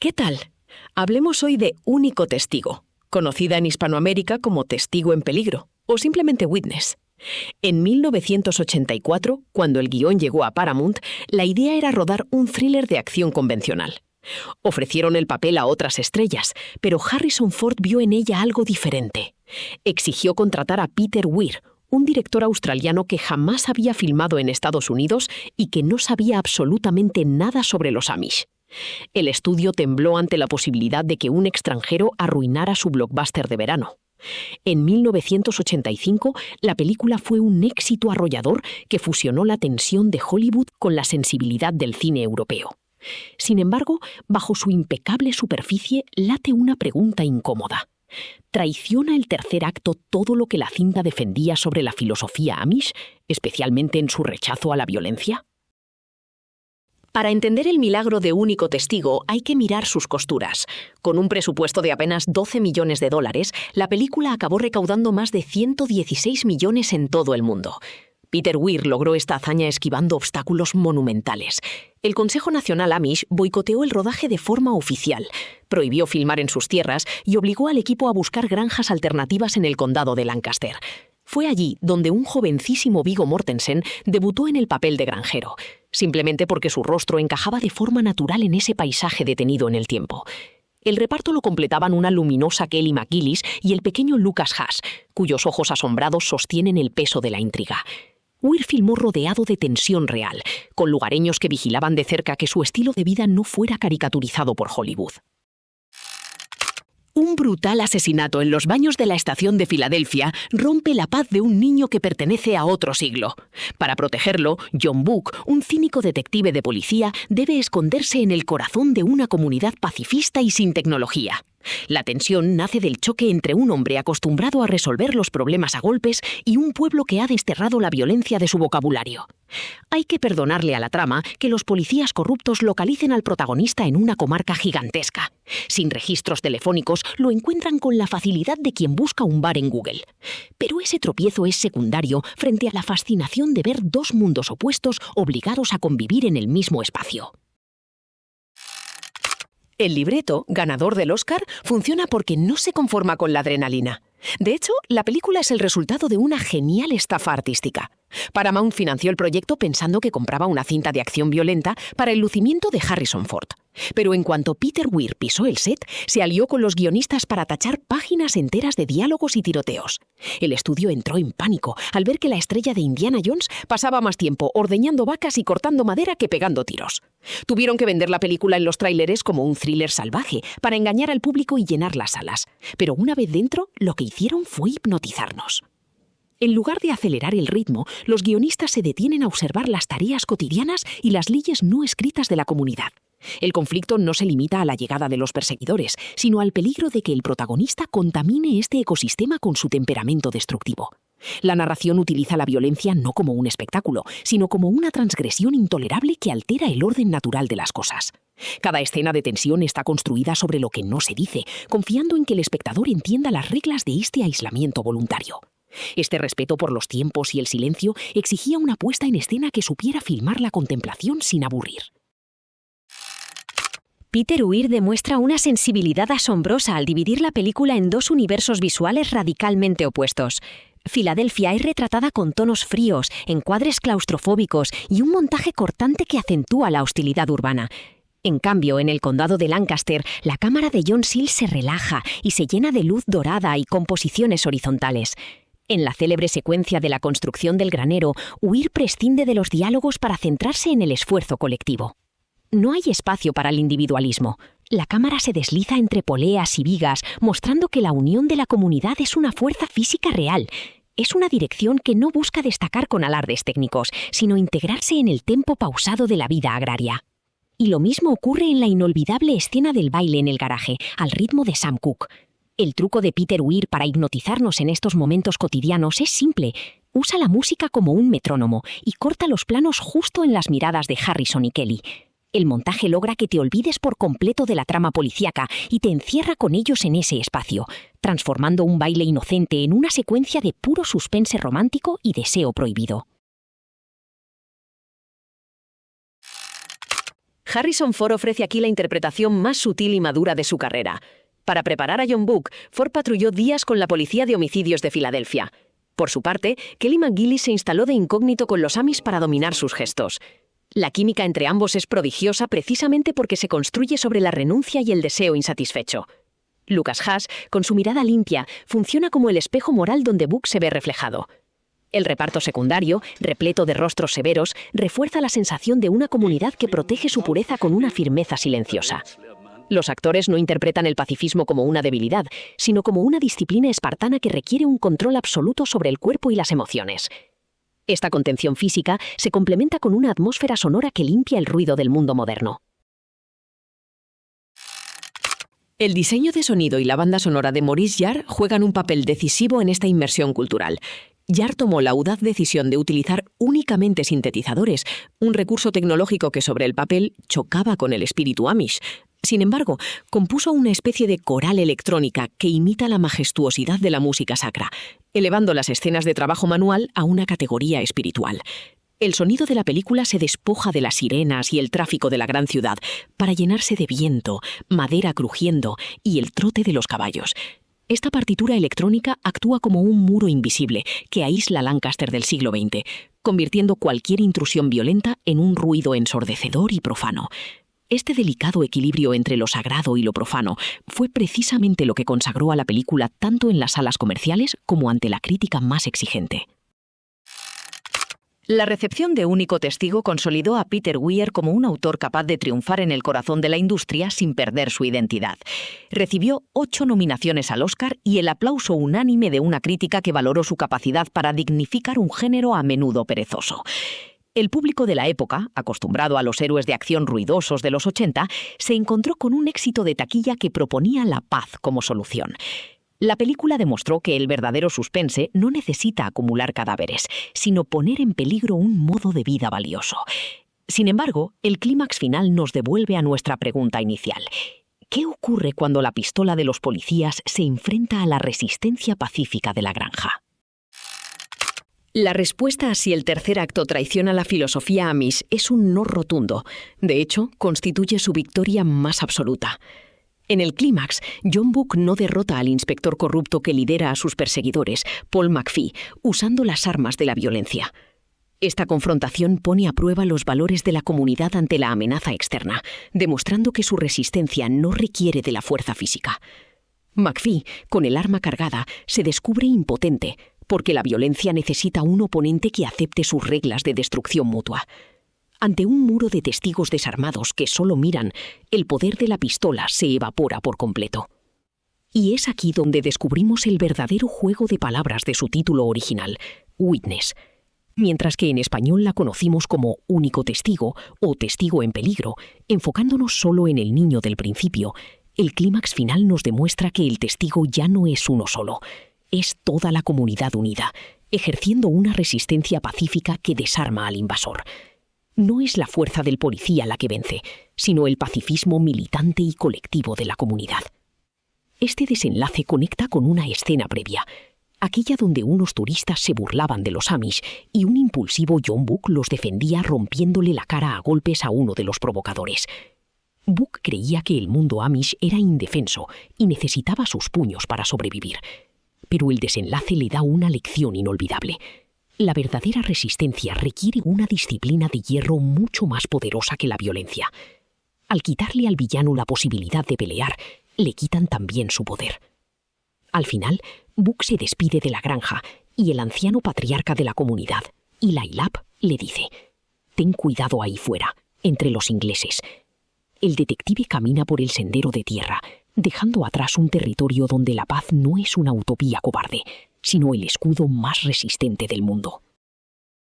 ¿Qué tal? Hablemos hoy de Único Testigo, conocida en Hispanoamérica como Testigo en Peligro, o simplemente Witness. En 1984, cuando el guión llegó a Paramount, la idea era rodar un thriller de acción convencional. Ofrecieron el papel a otras estrellas, pero Harrison Ford vio en ella algo diferente. Exigió contratar a Peter Weir, un director australiano que jamás había filmado en Estados Unidos y que no sabía absolutamente nada sobre los Amish. El estudio tembló ante la posibilidad de que un extranjero arruinara su blockbuster de verano. En 1985, la película fue un éxito arrollador que fusionó la tensión de Hollywood con la sensibilidad del cine europeo. Sin embargo, bajo su impecable superficie late una pregunta incómoda. ¿Traiciona el tercer acto todo lo que la cinta defendía sobre la filosofía Amish, especialmente en su rechazo a la violencia? Para entender el milagro de Único Testigo hay que mirar sus costuras. Con un presupuesto de apenas $12 millones, la película acabó recaudando más de 116 millones en todo el mundo. Peter Weir logró esta hazaña esquivando obstáculos monumentales. El Consejo Nacional Amish boicoteó el rodaje de forma oficial, prohibió filmar en sus tierras y obligó al equipo a buscar granjas alternativas en el condado de Lancaster. Fue allí donde un jovencísimo Viggo Mortensen debutó en el papel de granjero, simplemente porque su rostro encajaba de forma natural en ese paisaje detenido en el tiempo. El reparto lo completaban una luminosa Kelly McGillis y el pequeño Lucas Haas, cuyos ojos asombrados sostienen el peso de la intriga. Weir filmó rodeado de tensión real, con lugareños que vigilaban de cerca que su estilo de vida no fuera caricaturizado por Hollywood. Un brutal asesinato en los baños de la estación de Filadelfia rompe la paz de un niño que pertenece a otro siglo. Para protegerlo, John Book, un cínico detective de policía, debe esconderse en el corazón de una comunidad pacifista y sin tecnología. La tensión nace del choque entre un hombre acostumbrado a resolver los problemas a golpes y un pueblo que ha desterrado la violencia de su vocabulario. Hay que perdonarle a la trama que los policías corruptos localicen al protagonista en una comarca gigantesca. Sin registros telefónicos, lo encuentran con la facilidad de quien busca un bar en Google. Pero ese tropiezo es secundario frente a la fascinación de ver dos mundos opuestos obligados a convivir en el mismo espacio. El libreto, ganador del Oscar, funciona porque no se conforma con la adrenalina. De hecho, la película es el resultado de una genial estafa artística. Paramount financió el proyecto pensando que compraba una cinta de acción violenta para el lucimiento de Harrison Ford. Pero en cuanto Peter Weir pisó el set, se alió con los guionistas para tachar páginas enteras de diálogos y tiroteos. El estudio entró en pánico al ver que la estrella de Indiana Jones pasaba más tiempo ordeñando vacas y cortando madera que pegando tiros. Tuvieron que vender la película en los tráileres como un thriller salvaje para engañar al público y llenar las salas. Pero una vez dentro, lo que hicieron fue hipnotizarnos. En lugar de acelerar el ritmo, los guionistas se detienen a observar las tareas cotidianas y las leyes no escritas de la comunidad. El conflicto no se limita a la llegada de los perseguidores, sino al peligro de que el protagonista contamine este ecosistema con su temperamento destructivo. La narración utiliza la violencia no como un espectáculo, sino como una transgresión intolerable que altera el orden natural de las cosas. Cada escena de tensión está construida sobre lo que no se dice, confiando en que el espectador entienda las reglas de este aislamiento voluntario. Este respeto por los tiempos y el silencio exigía una puesta en escena que supiera filmar la contemplación sin aburrir. Peter Weir demuestra una sensibilidad asombrosa al dividir la película en dos universos visuales radicalmente opuestos. Filadelfia es retratada con tonos fríos, encuadres claustrofóbicos y un montaje cortante que acentúa la hostilidad urbana. En cambio, en el condado de Lancaster, la cámara de John Seale se relaja y se llena de luz dorada y composiciones horizontales. En la célebre secuencia de la construcción del granero, Weir prescinde de los diálogos para centrarse en el esfuerzo colectivo. No hay espacio para el individualismo. La cámara se desliza entre poleas y vigas, mostrando que la unión de la comunidad es una fuerza física real. Es una dirección que no busca destacar con alardes técnicos, sino integrarse en el tempo pausado de la vida agraria. Y lo mismo ocurre en la inolvidable escena del baile en el garaje, al ritmo de Sam Cooke. El truco de Peter Weir para hipnotizarnos en estos momentos cotidianos es simple. Usa la música como un metrónomo y corta los planos justo en las miradas de Harrison y Kelly. El montaje logra que te olvides por completo de la trama policíaca y te encierra con ellos en ese espacio, transformando un baile inocente en una secuencia de puro suspense romántico y deseo prohibido. Harrison Ford ofrece aquí la interpretación más sutil y madura de su carrera. Para preparar a John Book, Ford patrulló días con la Policía de Homicidios de Filadelfia. Por su parte, Kelly McGillis se instaló de incógnito con los Amish para dominar sus gestos. La química entre ambos es prodigiosa precisamente porque se construye sobre la renuncia y el deseo insatisfecho. Lucas Haas, con su mirada limpia, funciona como el espejo moral donde Book se ve reflejado. El reparto secundario, repleto de rostros severos, refuerza la sensación de una comunidad que protege su pureza con una firmeza silenciosa. Los actores no interpretan el pacifismo como una debilidad, sino como una disciplina espartana que requiere un control absoluto sobre el cuerpo y las emociones. Esta contención física se complementa con una atmósfera sonora que limpia el ruido del mundo moderno. El diseño de sonido y la banda sonora de Maurice Jarre juegan un papel decisivo en esta inmersión cultural. Jarre tomó la audaz decisión de utilizar únicamente sintetizadores, un recurso tecnológico que sobre el papel chocaba con el espíritu Amish. Sin embargo, compuso una especie de coral electrónica que imita la majestuosidad de la música sacra, elevando las escenas de trabajo manual a una categoría espiritual. El sonido de la película se despoja de las sirenas y el tráfico de la gran ciudad para llenarse de viento, madera crujiendo y el trote de los caballos. Esta partitura electrónica actúa como un muro invisible que aísla Lancaster del siglo XX, convirtiendo cualquier intrusión violenta en un ruido ensordecedor y profano. Este delicado equilibrio entre lo sagrado y lo profano fue precisamente lo que consagró a la película tanto en las salas comerciales como ante la crítica más exigente. La recepción de Único Testigo consolidó a Peter Weir como un autor capaz de triunfar en el corazón de la industria sin perder su identidad. Recibió 8 nominaciones al Oscar y el aplauso unánime de una crítica que valoró su capacidad para dignificar un género a menudo perezoso. El público de la época, acostumbrado a los héroes de acción ruidosos de los 80, se encontró con un éxito de taquilla que proponía la paz como solución. La película demostró que el verdadero suspense no necesita acumular cadáveres, sino poner en peligro un modo de vida valioso. Sin embargo, el clímax final nos devuelve a nuestra pregunta inicial. ¿Qué ocurre cuando la pistola de los policías se enfrenta a la resistencia pacífica de la granja? La respuesta a si el tercer acto traiciona la filosofía Amish es un no rotundo. De hecho, constituye su victoria más absoluta. En el clímax, John Book no derrota al inspector corrupto que lidera a sus perseguidores, Paul McPhee, usando las armas de la violencia. Esta confrontación pone a prueba los valores de la comunidad ante la amenaza externa, demostrando que su resistencia no requiere de la fuerza física. McPhee, con el arma cargada, se descubre impotente, porque la violencia necesita un oponente que acepte sus reglas de destrucción mutua. Ante un muro de testigos desarmados que solo miran, el poder de la pistola se evapora por completo. Y es aquí donde descubrimos el verdadero juego de palabras de su título original, Witness. Mientras que en español la conocimos como Único Testigo o Testigo en Peligro, enfocándonos solo en el niño del principio, el clímax final nos demuestra que el testigo ya no es uno solo. Es toda la comunidad unida, ejerciendo una resistencia pacífica que desarma al invasor. No es la fuerza del policía la que vence, sino el pacifismo militante y colectivo de la comunidad. Este desenlace conecta con una escena previa, aquella donde unos turistas se burlaban de los Amish y un impulsivo John Book los defendía rompiéndole la cara a golpes a uno de los provocadores. Book creía que el mundo Amish era indefenso y necesitaba sus puños para sobrevivir. Pero el desenlace le da una lección inolvidable. La verdadera resistencia requiere una disciplina de hierro mucho más poderosa que la violencia. Al quitarle al villano la posibilidad de pelear, le quitan también su poder. Al final, Book se despide de la granja y el anciano patriarca de la comunidad, Eli Lapp, le dice: «Ten cuidado ahí fuera, entre los ingleses». El detective camina por el sendero de tierra, dejando atrás un territorio donde la paz no es una utopía cobarde, sino el escudo más resistente del mundo.